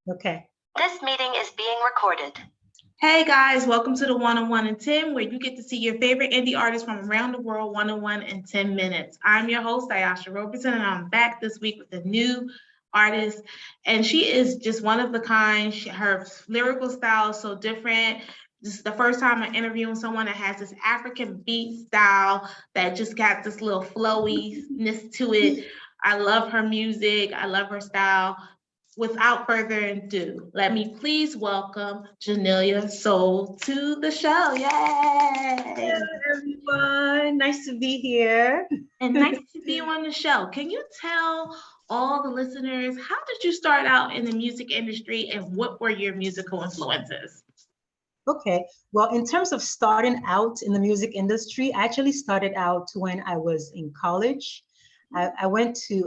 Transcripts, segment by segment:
Okay. This meeting is being recorded. Hey guys, welcome to the 101 in 10, where you get to see your favorite indie artists from around the world 101 in 10 minutes. I'm your host, Ayasha Roberson, and I'm back this week with a new artist, and she is just one of a kind. Her lyrical style is so different. This is the first time I'm interviewing someone that has this African beat style that just got this little flowiness to it. I love her music. I love her style. Without further ado, let me please welcome Janelia Soul to the show. Yay! Hello, everyone. Nice to be here. And nice to be on the show. Can you tell all the listeners, how did you start out in the music industry and what were your musical influences? Okay. Well, in terms of starting out in the music industry, I actually started out when I was in college. I went to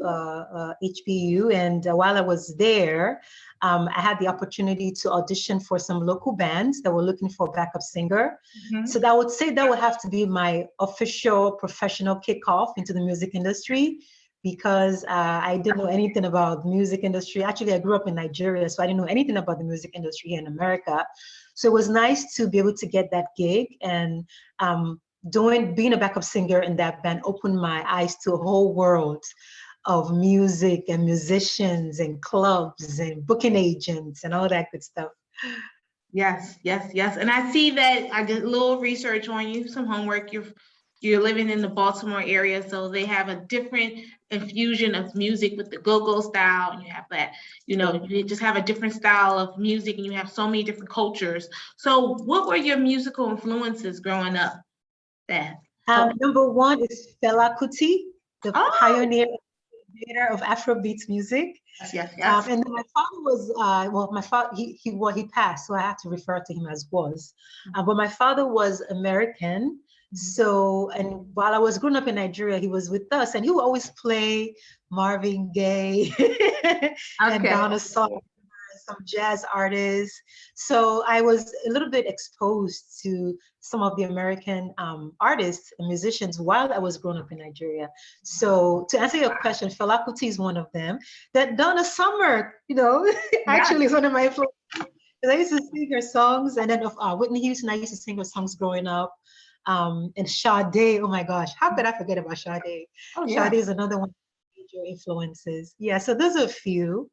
HBU, and while I was there, I had the opportunity to audition for some local bands that were looking for a backup singer. Mhm. So that would say that would have to be my official professional kickoff into the music industry, because I didn't know anything about the music industry. Actually, I grew up in Nigeria, so I didn't know anything about the music industry here in America. So it was nice to be able to get that gig, and being a backup singer in that band opened my eyes to a whole world of music and musicians and clubs and booking agents and all that good stuff. Yes, yes, yes. And I see that I did a little research on you, some homework. You're living in the Baltimore area, so they have a different infusion of music with the go-go style. And you have that, you just have a different style of music, and you have so many different cultures. So what were your musical influences growing up? Number one is Fela Kuti, the Oh. pioneer creator of Afrobeat music. Yes, yes. And then my father was, my father, he passed, so I have to refer to him as was. But my father was American. So, and while I was growing up in Nigeria, he was with us, and he would always play Marvin Gaye and Donna Summer, some jazz artists. So I was a little bit exposed to some of the American artists and musicians while I was growing up in Nigeria. So to answer your question, Fela Kuti is one of them. That Donna Summer, actually is one of my influences. I used to sing her songs, and then of Whitney Houston, I used to sing her songs growing up. And Sade, oh my gosh, how could I forget about Sade? Oh, yeah. Sade is another one of the major influences. Yeah, so those are a few.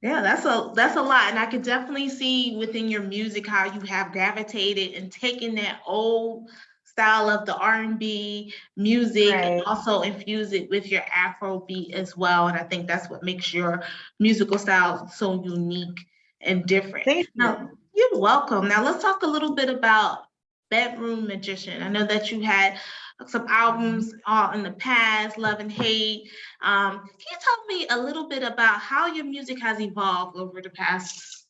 Yeah, that's a lot. And I could definitely see within your music how you have gravitated and taken that old style of the R&B music and also infuse it with your Afro beat as well. And I think that's what makes your musical style so unique and different. Thank you. Now, you're welcome. Now let's talk a little bit about Bedroom Magician. I know that you had some albums in the past, Love and Hate. Can you tell me a little bit about how your music has evolved over the past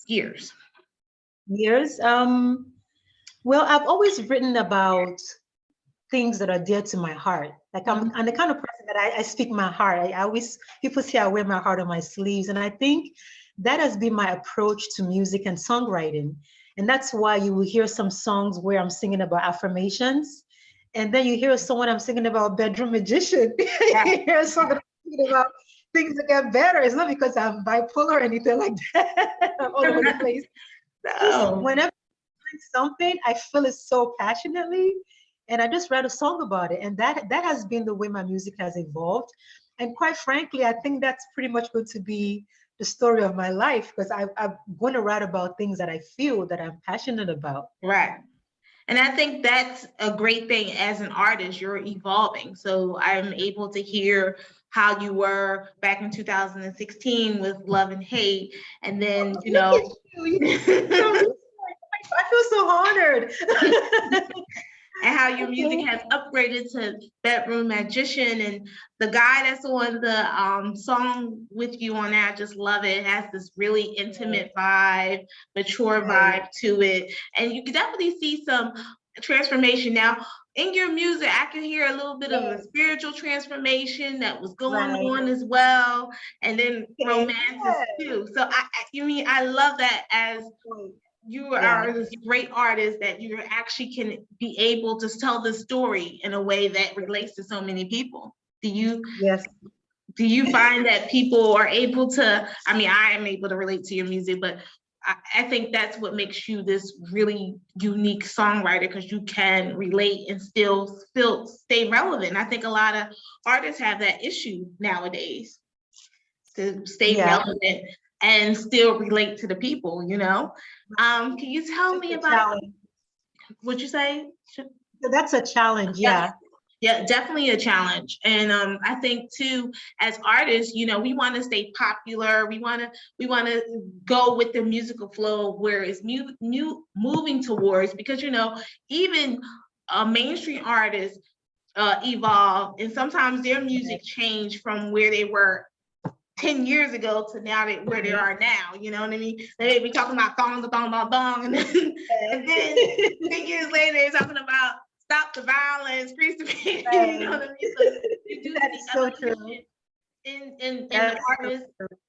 years? Well, I've always written about things that are dear to my heart. Like I'm the kind of person that I speak my heart. People say I wear my heart on my sleeves. And I think that has been my approach to music and songwriting. And that's why you will hear some songs where I'm singing about affirmations. And then you hear someone I'm singing about Bedroom Magician. Yeah. You hear someone singing about things that get better. It's not because I'm bipolar or anything like that. I'm all over the place. No. Whenever I find something, I feel it so passionately, and I just write a song about it. And that has been the way my music has evolved. And quite frankly, I think that's pretty much going to be the story of my life, because I'm going to write about things that I feel that I'm passionate about. Right. And I think that's a great thing as an artist, you're evolving. So I'm able to hear how you were back in 2016 with Love and Hate. And then, I feel so honored. And how your music has upgraded to Bedroom Magician, and the guy that's on the song with you on there, I just love it. It has this really intimate vibe, mature vibe to it, and you can definitely see some transformation. Now, in your music, I can hear a little bit of a spiritual transformation that was going on as well, and then romances too. So I love that as you are this great artist that you actually can be able to tell the story in a way that relates to so many people. Do Do you find that people are able to, I mean, I am able to relate to your music, but I think that's what makes you this really unique songwriter, because you can relate and still stay relevant. I think a lot of artists have that issue nowadays, to stay relevant and still relate to the people, you know? Can you tell me about, what'd you say? That's a challenge, yeah. Yeah, definitely a challenge. And I think too, as artists, you know, we want to stay popular. We want to go with the musical flow where it's moving towards, because, you know, even mainstream artists evolve, and sometimes their music changed from where they were 10 years ago to now where they are now, you know what I mean? They be talking about thong, and then, and then 10 years later, they're talking about stop the violence, increase the peace, you know what I mean? So you do That's so true. In the artist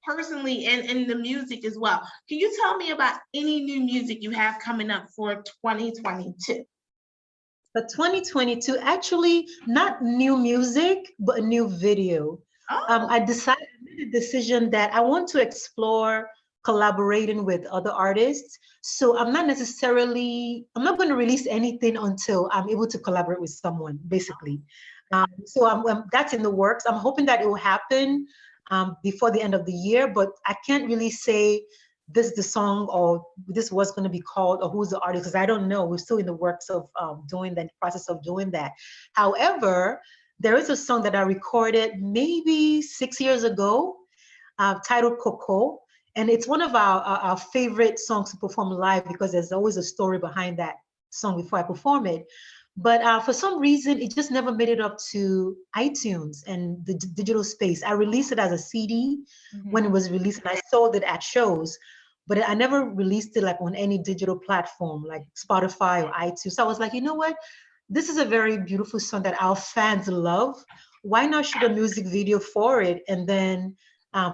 personally, and in the music as well. Can you tell me about any new music you have coming up for 2022? For 2022, actually, not new music, but a new video. Oh. I made a decision that I want to explore collaborating with other artists. So I'm not going to release anything until I'm able to collaborate with someone, basically. So that's in the works. I'm hoping that it will happen before the end of the year, but I can't really say this is the song or this was going to be called or who's the artist, because I don't know. We're still in the works of process of doing that. However, there is a song that I recorded maybe 6 years ago, titled Coco. And it's one of our favorite songs to perform live, because there's always a story behind that song before I perform it. But for some reason, it just never made it up to iTunes and the digital space. I released it as a CD when it was released, and I sold it at shows, but I never released it like on any digital platform like Spotify or iTunes. So I was like, you know what? This is a very beautiful song that our fans love. Why not shoot a music video for it and then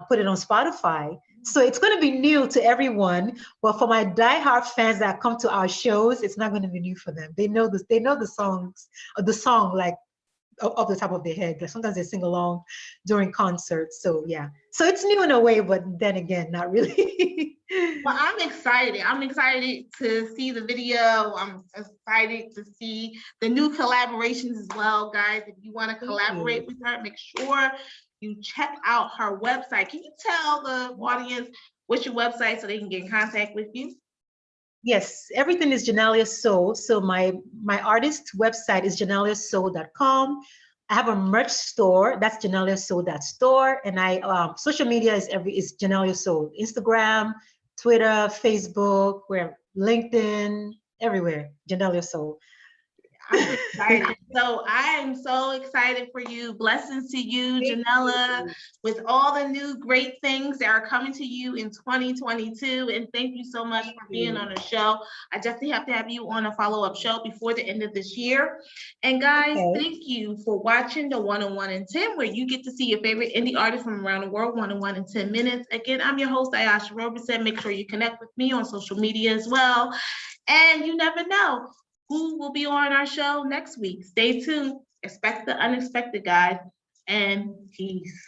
put it on Spotify? So it's going to be new to everyone, but for my diehard fans that come to our shows, it's not going to be new for them. They know this. They know the songs, or the song like off the top of their head. Sometimes they sing along during concerts. So yeah, so it's new in a way, but then again, not really. Well, I'm excited. I'm excited to see the video. I'm excited to see the new collaborations as well, guys. If you want to collaborate with her, make sure you check out her website. Can you tell the audience what's your website so they can get in contact with you? Yes, everything is Janelia Soul. So my artist website is janeliasoul.com. I have a merch store, that's janeliasoul.store, and I social media is Janelia Soul. Instagram, Twitter, Facebook, LinkedIn, everywhere, Janelia Soul. I'm excited. So I am so excited for you. Blessings to you, Janela, with all the new great things that are coming to you in 2022. And thank you so much for being on the show. I definitely have to have you on a follow-up show before the end of this year. And guys, thank you for watching the 101 in 10, where you get to see your favorite indie artists from around the world, 101 in 10 minutes. Again, I'm your host, Ayasha Roberson. Make sure you connect with me on social media as well. And you never know who will be on our show next week. Stay tuned. Expect the unexpected, guys. And peace.